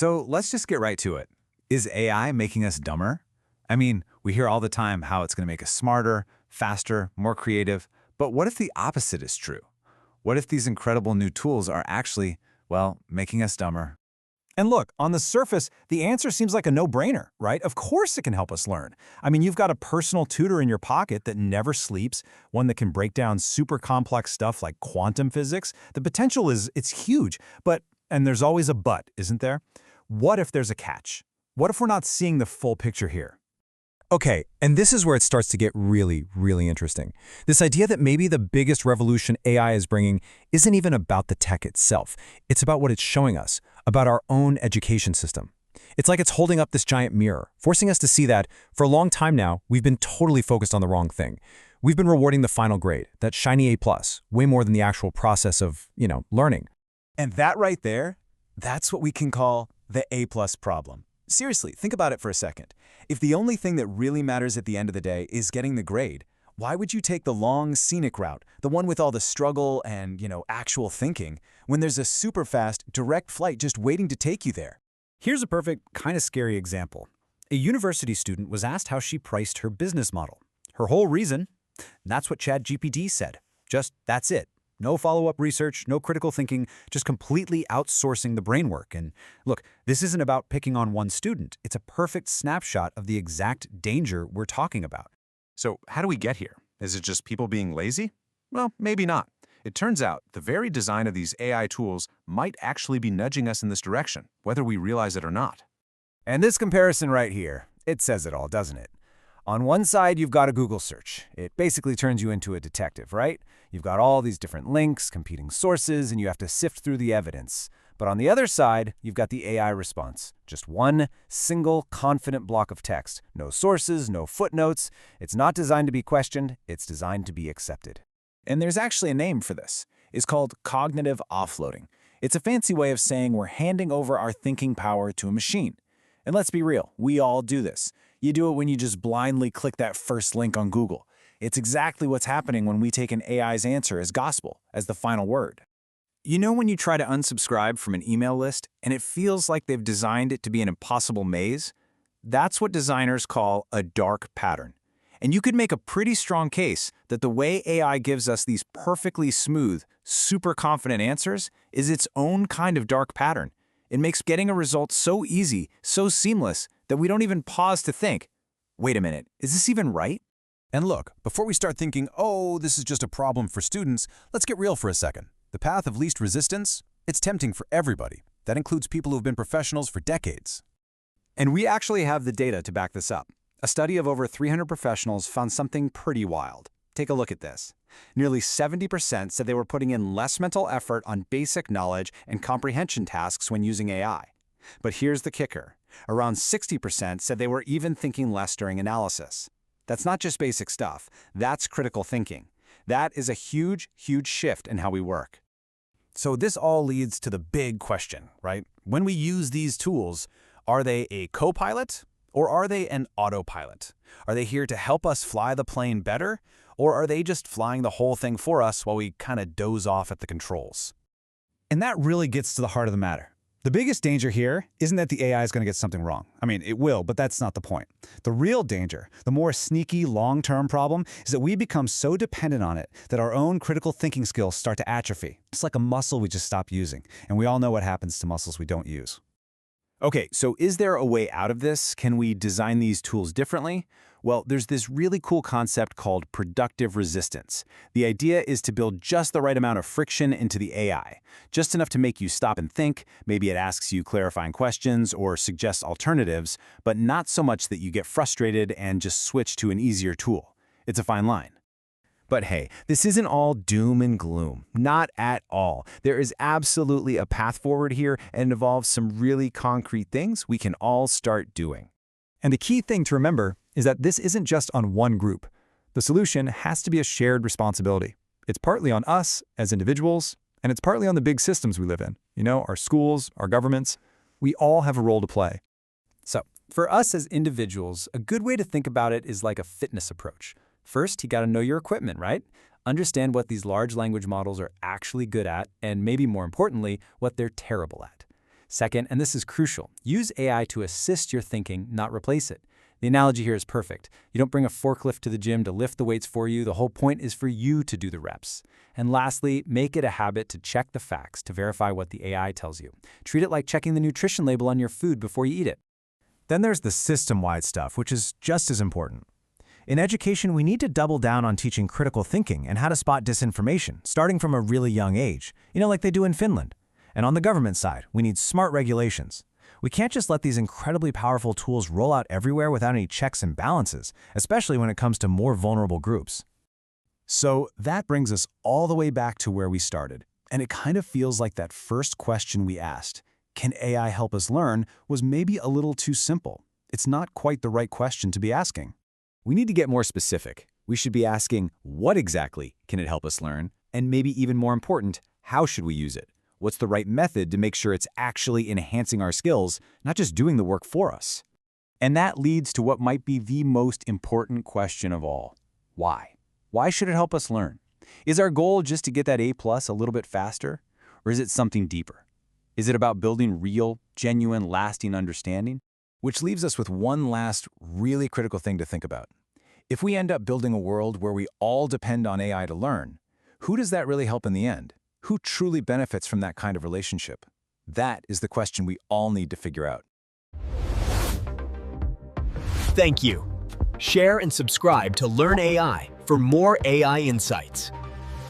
So let's just get right to it. Is AI making us dumber? I mean, we hear all the time how it's going to make us smarter, faster, more creative. But what if the opposite is true? What if these incredible new tools are actually, well, making us dumber? And look, on the surface, the answer seems like a no-brainer, right? Of course it can help us learn. I mean, you've got a personal tutor in your pocket that never sleeps, one that can break down super complex stuff like quantum physics. The potential it's huge, and there's always a but, isn't there? What if there's a catch? What if we're not seeing the full picture here? Okay, and this is where it starts to get really, really interesting. This idea that maybe the biggest revolution AI is bringing isn't even about the tech itself. It's about what it's showing us, about our own education system. It's like it's holding up this giant mirror, forcing us to see that, for a long time now, we've been totally focused on the wrong thing. We've been rewarding the final grade, that shiny A+, way more than the actual process of, learning. And that right there, that's what we can call the A+ problem. Seriously, think about it for a second. If the only thing that really matters at the end of the day is getting the grade, why would you take the long, scenic route, the one with all the struggle and, actual thinking, when there's a super fast, direct flight just waiting to take you there? Here's a perfect, kind of scary example. A university student was asked how she priced her business model. Her whole reason? That's what ChatGPT said. Just, that's it. No follow-up research, no critical thinking, just completely outsourcing the brain work. And look, this isn't about picking on one student. It's a perfect snapshot of the exact danger we're talking about. So how do we get here? Is it just people being lazy? Well, maybe not. It turns out the very design of these AI tools might actually be nudging us in this direction, whether we realize it or not. And this comparison right here, it says it all, doesn't it? On one side, you've got a Google search. It basically turns you into a detective, right? You've got all these different links, competing sources, and you have to sift through the evidence. But on the other side, you've got the AI response. Just one single, confident block of text. No sources, no footnotes. It's not designed to be questioned. It's designed to be accepted. And there's actually a name for this. It's called cognitive offloading. It's a fancy way of saying we're handing over our thinking power to a machine. And let's be real, we all do this. You do it when you just blindly click that first link on Google. It's exactly what's happening when we take an AI's answer as gospel, as the final word. You know when you try to unsubscribe from an email list and it feels like they've designed it to be an impossible maze? That's what designers call a dark pattern. And you could make a pretty strong case that the way AI gives us these perfectly smooth, super confident answers is its own kind of dark pattern. It makes getting a result so easy, so seamless, that we don't even pause to think, wait a minute, is this even right? And look, before we start thinking, oh, this is just a problem for students, let's get real for a second. The path of least resistance? It's tempting for everybody. That includes people who've been professionals for decades. And we actually have the data to back this up. A study of over 300 professionals found something pretty wild. Take a look at this. Nearly 70% said they were putting in less mental effort on basic knowledge and comprehension tasks when using AI. But here's the kicker. Around 60% said they were even thinking less during analysis. That's not just basic stuff. That's critical thinking. That is a huge, huge shift in how we work. So this all leads to the big question, right? When we use these tools, are they a co-pilot or are they an autopilot? Are they here to help us fly the plane better, or are they just flying the whole thing for us while we kind of doze off at the controls? And that really gets to the heart of the matter. The biggest danger here isn't that the AI is going to get something wrong. I mean, it will, but that's not the point. The real danger, the more sneaky, long-term problem, is that we become so dependent on it that our own critical thinking skills start to atrophy. It's like a muscle we just stop using, and we all know what happens to muscles we don't use. Okay, so is there a way out of this? Can we design these tools differently? Well, there's this really cool concept called productive resistance. The idea is to build just the right amount of friction into the AI, just enough to make you stop and think. Maybe it asks you clarifying questions or suggests alternatives, but not so much that you get frustrated and just switch to an easier tool. It's a fine line. But hey, this isn't all doom and gloom. Not at all. There is absolutely a path forward here and involves some really concrete things we can all start doing. And the key thing to remember is that this isn't just on one group. The solution has to be a shared responsibility. It's partly on us as individuals, and it's partly on the big systems we live in. Our schools, our governments. We all have a role to play. So, for us as individuals, a good way to think about it is like a fitness approach. First, you got to know your equipment, right? Understand what these large language models are actually good at, and maybe more importantly, what they're terrible at. Second, and this is crucial, use AI to assist your thinking, not replace it. The analogy here is perfect. You don't bring a forklift to the gym to lift the weights for you. The whole point is for you to do the reps. And lastly, make it a habit to check the facts to verify what the AI tells you. Treat it like checking the nutrition label on your food before you eat it. Then there's the system-wide stuff, which is just as important. In education, we need to double down on teaching critical thinking and how to spot disinformation, starting from a really young age, like they do in Finland. And on the government side, we need smart regulations. We can't just let these incredibly powerful tools roll out everywhere without any checks and balances, especially when it comes to more vulnerable groups. So that brings us all the way back to where we started. And it kind of feels like that first question we asked, can AI help us learn, was maybe a little too simple. It's not quite the right question to be asking. We need to get more specific. We should be asking, what exactly can it help us learn? And maybe even more important, how should we use it? What's the right method to make sure it's actually enhancing our skills, not just doing the work for us? And that leads to what might be the most important question of all. Why? Why should it help us learn? Is our goal just to get that A+ a little bit faster? Or is it something deeper? Is it about building real, genuine, lasting understanding? Which leaves us with one last really critical thing to think about. If we end up building a world where we all depend on AI to learn, who does that really help in the end? Who truly benefits from that kind of relationship? That is the question we all need to figure out. Thank you. Share and subscribe to Learn AI for more AI insights.